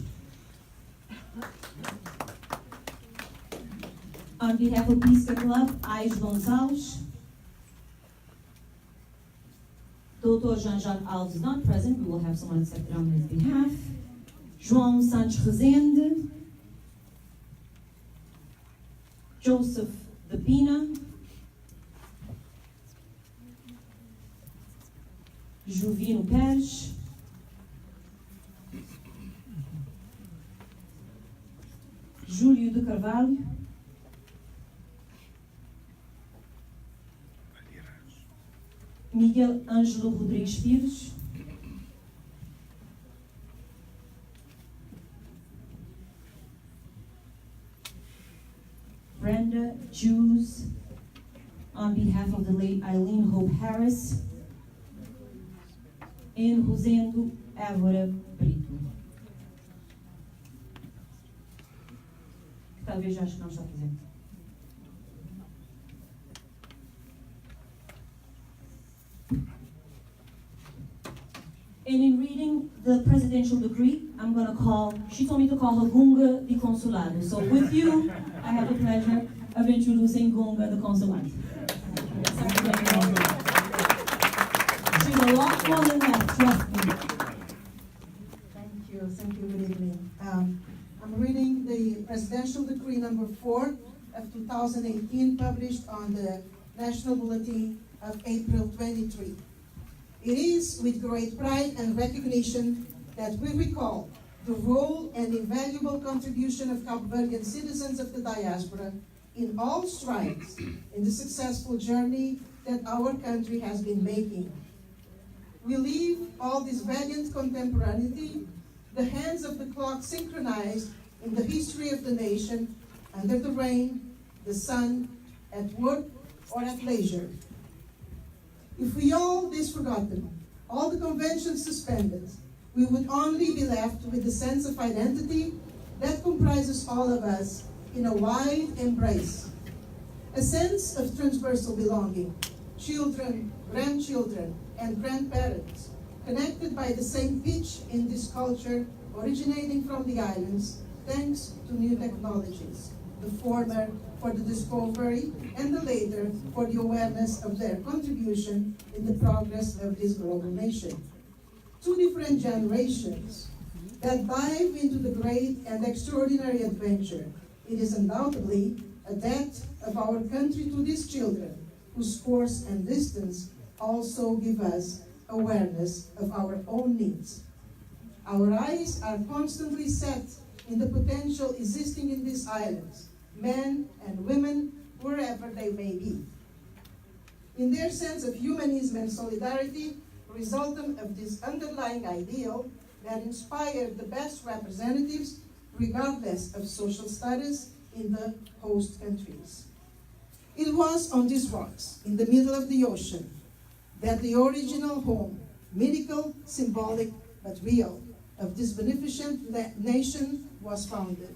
On behalf of Pista Club, Ais Gonçalves. Dr. Jean-Jacques Alves is not present. We will have someone accepted on his behalf. João Santos Rezende. Joseph Depina. Juvino Pérez. Júlio de Carvalho. Miguel Ângelo Rodrigues Pires. Brenda Jews, on behalf of the late Eileen Hope Harris, and Rosendo Évora Brito. Talvez acho que não está presente. And in reading the presidential decree, I'm going to call, she told me to call her Gunga the Consulado. So with you, I have the pleasure of introducing Gunga the Consulado. recognize her. She's a lot more than that, trust me. Thank you, good evening. I'm reading the Presidential Decree number 4 of 2018, published on the National Bulletin of April 23. It is with great pride and recognition that we recall the role and invaluable contribution of Cape Verdean citizens of the diaspora in all strides in the successful journey that our country has been making. We leave all this valiant contemporaneity, the hands of the clock synchronized in the history of the nation, under the rain, the sun, at work or at leisure. If we all disregarded, all the conventions suspended, we would only be left with the sense of identity that comprises all of us in a wide embrace. A sense of transversal belonging, children, grandchildren, and grandparents, connected by the same pitch in this culture originating from the islands, thanks to new technologies, the former for the discovery and the later for the awareness of their contribution in the progress of this global nation. Two different generations that dive into the great and extraordinary adventure. It is undoubtedly a debt of our country to these children, whose course and distance also give us awareness of our own needs. Our eyes are constantly set in the potential existing in these islands, men and women, wherever they may be. In their sense of humanism and solidarity, resultant of this underlying ideal that inspired the best representatives, regardless of social status, in the host countries. It was on these rocks, in the middle of the ocean, that the original home, mythical, symbolic, but real, of this beneficent nation was founded.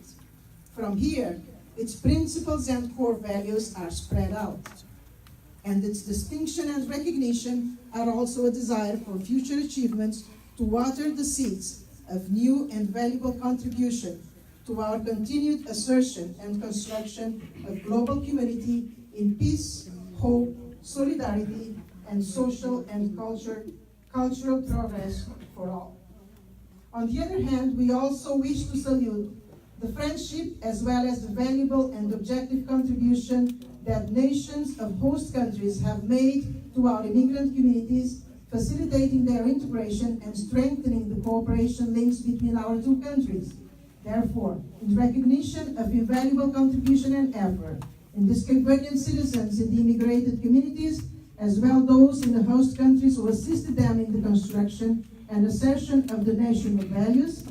From here, its principles and core values are spread out, and its distinction and recognition are also a desire for future achievements to water the seeds of new and valuable contribution to our continued assertion and construction of global community in peace, hope, solidarity, and social and cultural progress for all. On the other hand, we also wish to salute the friendship as well as the valuable and objective contribution that nations of host countries have made to our immigrant communities, facilitating their integration and strengthening the cooperation links between our two countries. Therefore, in recognition of invaluable contribution and effort in these Cape Verdean citizens in the immigrated communities, as well those in the host countries who assisted them in the construction and assertion of the national values,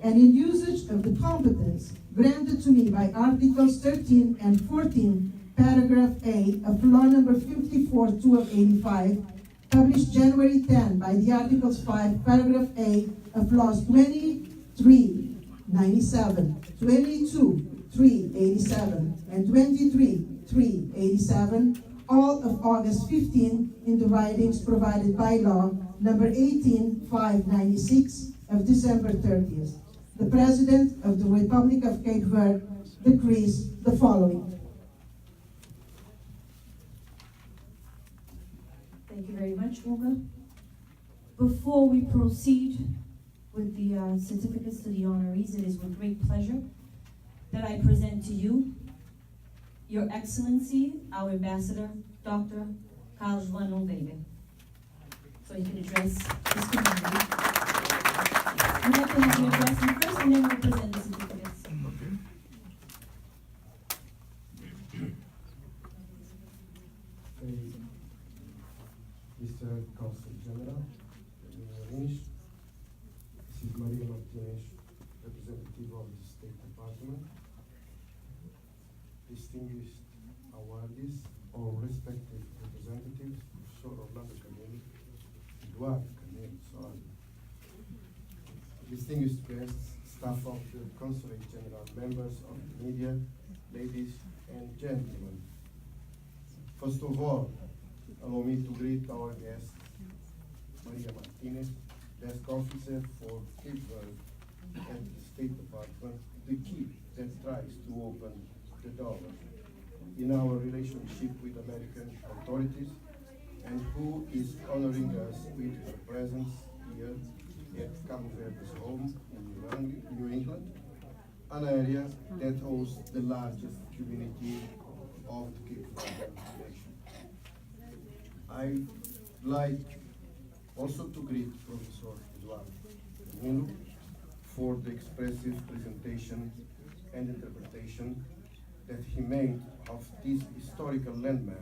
and in usage of the competence granted to me by Articles 13 and 14, Paragraph A of Law number 54/2 of 85, published January 10 by the Articles 5, Paragraph A of Laws 23/387, 22/387, and 23/387, all of August 15, in the writings provided by Law number 18/596 of December 30th. The President of the Republic of Cape Verde decrees the following. Thank you very much, Olga. Before we proceed with the certificates to the honorees, it is with great pleasure that I present to you Your Excellency, our Ambassador, Dr. Carlos João Veiga. So you can address this community. I'd like to have you address him first, and then we'll present the certificates. Mr. Consul General, Muniz, this is Maria Martinez, representative of the State Department, distinguished awardees, all respected representatives, Professor Orlando Canelli, Eduardo Canelli, sorry, distinguished guests, staff of the Consulate General, members of the media, ladies and gentlemen. First of all, allow me to greet our guest, Maria Martinez, Desk Officer for Cape Verde and the State Department, the key that tries to open the door in our relationship with American authorities and who is honoring us with her presence here at Cabo Verde's home in New England, an area that hosts the largest community of the Cape Verdean nation. I'd like also to greet Professor Eduardo Camilo for the expressive presentation and interpretation that he made of this historical landmark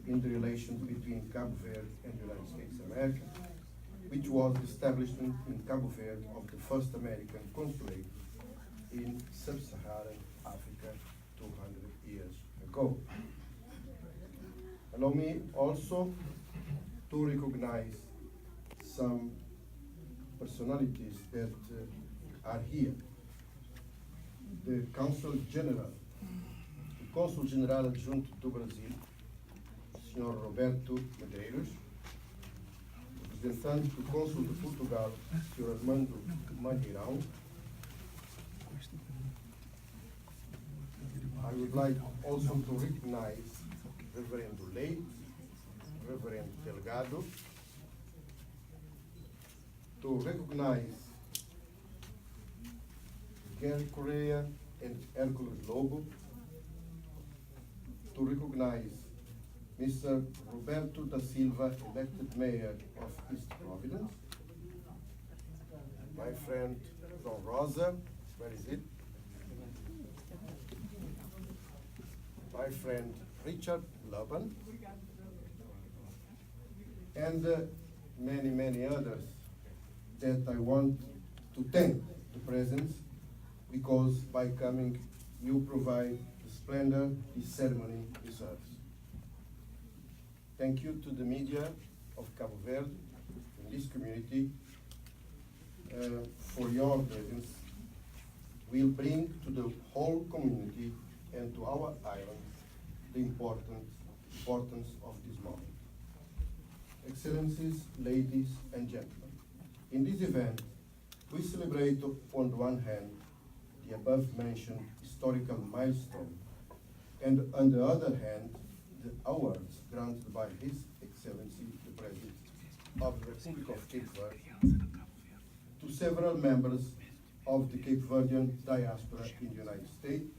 in the relations between Cabo Verde and the United States of America, which was the establishment in Cabo Verde of the first American consulate in sub-Saharan Africa 200 years ago. Allow me also to recognize some personalities that are here. The Consul General Adjunto do Brasil, Sr. Roberto Medeiros, representante do Cônsul de Portugal, Sr. Armando Magueirão. I would like also to recognize Reverendo Leite, Reverend Delgado, to recognize Gary Correa and Hercules Lobo, to recognize Mr. Roberto da Silva, elected mayor of East Providence, my friend João Rosa, where is it? My friend Richard Laban, and many, many others that I want to thank the presence, because by coming you provide the splendor this ceremony deserves. Thank you to the media of Cabo Verde in this community for your presence. Will bring to the whole community and to our island the importance of this moment. Excellencies, ladies and gentlemen, in this event, we celebrate on the one hand the above-mentioned historical milestone, and on the other hand, the awards granted by His Excellency the President of the Republic of Cape Verde to several members of the Cape Verdean diaspora in the United States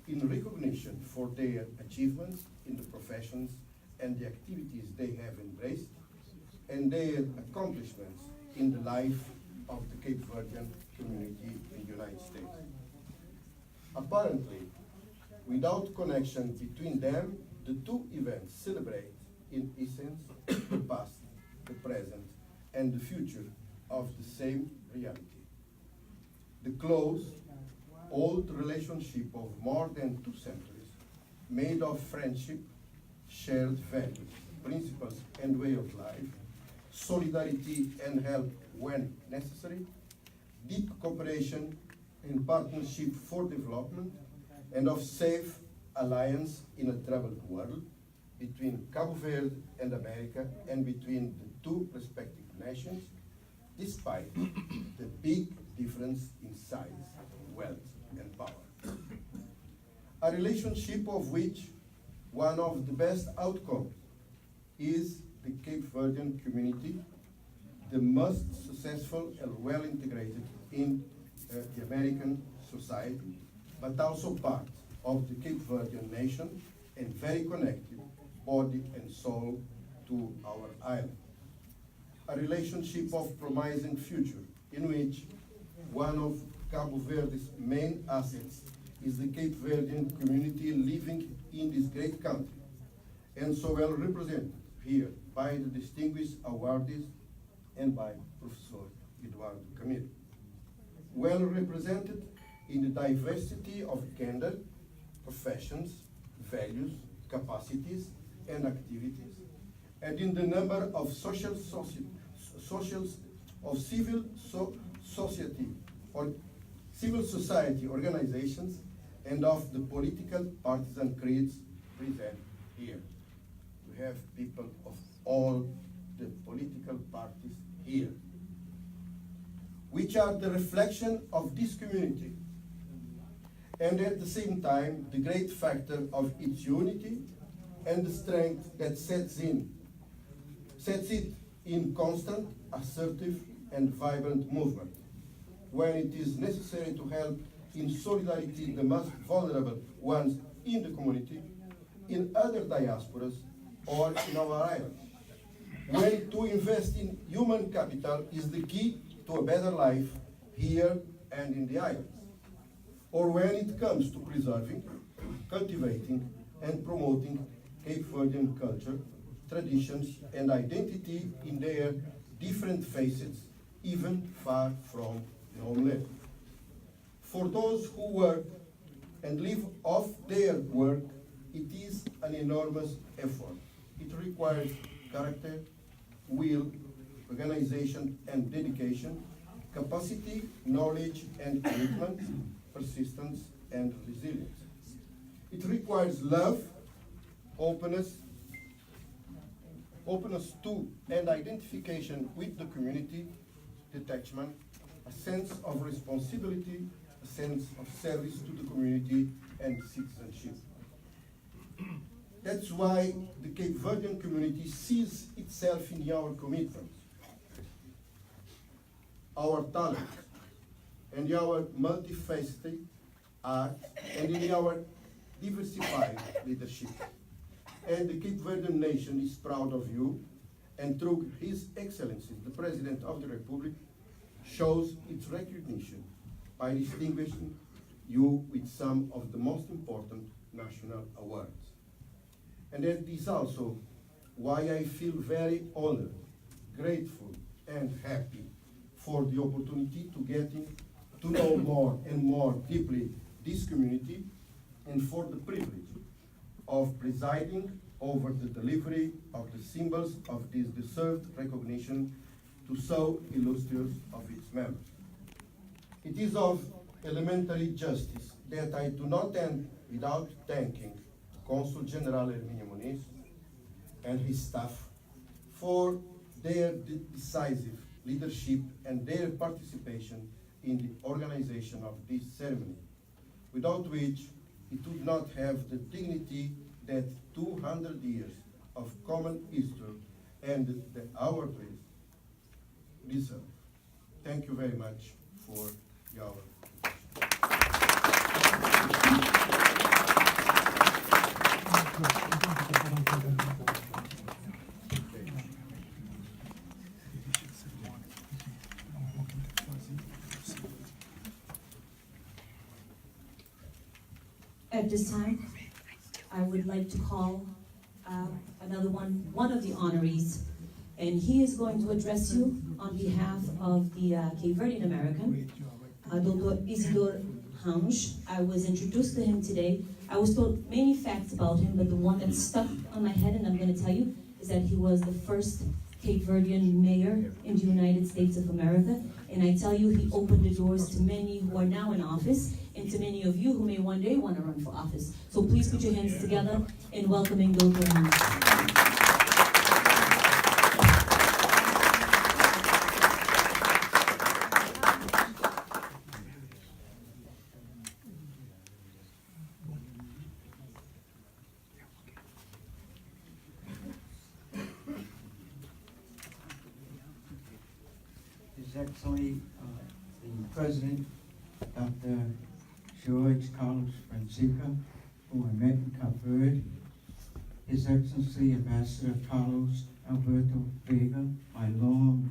in recognition for their achievements in the professions and the activities they have embraced, and their accomplishments in the life of the Cape Verdean community in the United States. Apparently, without connection between them, the two events celebrate, in essence, the past, the present, and the future of the same reality. The close, old relationship of more than 2 centuries, made of friendship, shared values, principles, and way of life, solidarity and help when necessary, deep cooperation and partnership for development, and of safe alliance in a troubled world between Cabo Verde and America and between the two respective nations, despite the big difference in size, wealth, and power. A relationship of which one of the best outcomes is the Cape Verdean community, the most successful and well integrated in the American society, but also part of the Cape Verdean nation and very connected, body and soul, to our island. A relationship of promising future in which one of Cabo Verde's main assets is the Cape Verdean community living in this great country, and so well represented here by the distinguished awardees and by Professor Eduardo Camilo. Well represented in the diversity of gender, professions, values, capacities, and activities, and in the number of civil society organizations and of the political partisan creeds present here. We have people of all the political parties here, which are the reflection of this community, and at the same time the great factor of its unity and the strength that sets in sets it in constant, assertive, and vibrant movement when it is necessary to help in solidarity the most vulnerable ones in the community, in other diasporas, or in our island. When to invest in human capital is the key to a better life here and in the islands. Or when it comes to preserving, cultivating, and promoting Cape Verdean culture, traditions, and identity in their different facets, even far from the homeland. For those who work and live off their work, it is an enormous effort. It requires character, will, organization and dedication, capacity, knowledge and commitment, persistence and resilience. It requires love, openness to and identification with the community, detachment, a sense of responsibility, a sense of service to the community and citizenship. That's why the Cape Verdean community sees itself in our commitment, our talent, and our multifaceted art, and in our diversified leadership. And the Cape Verdean nation is proud of you, and through His Excellency, the President of the Republic, shows its recognition by distinguishing you with some of the most important national awards. And that is also why I feel very honored, grateful, and happy for the opportunity to getting to know more and more deeply this community, and for the privilege of presiding over the delivery of the symbols of this deserved recognition to so illustrious of its members. It is of elementary justice that I do not end without thanking Consul General Herminio Muniz and his staff for their decisive leadership and their participation in the organization of this ceremony, without which it would not have the dignity that 200 years of common history and the hour deserve. Thank you very much for your At this time, I would like to call one of the honorees, and he is going to address you on behalf of the Cape Verdean American, Dr. Isidore Ramos. I was introduced to him today. I was told many facts about him, but the one that stuck on my head, and I'm going to tell you, is that he was the first Cape Verdean mayor in the United States of America. And I tell you, he opened the doors to many who are now in office, and to many of you who may one day want to run for office. So please put your hands together in welcoming Dr. Ramos. His Excellency, the President, Dr. George Carlos Fonseca, who I met in Cape Verde, His Excellency Ambassador Carlos Alberto Vega, my long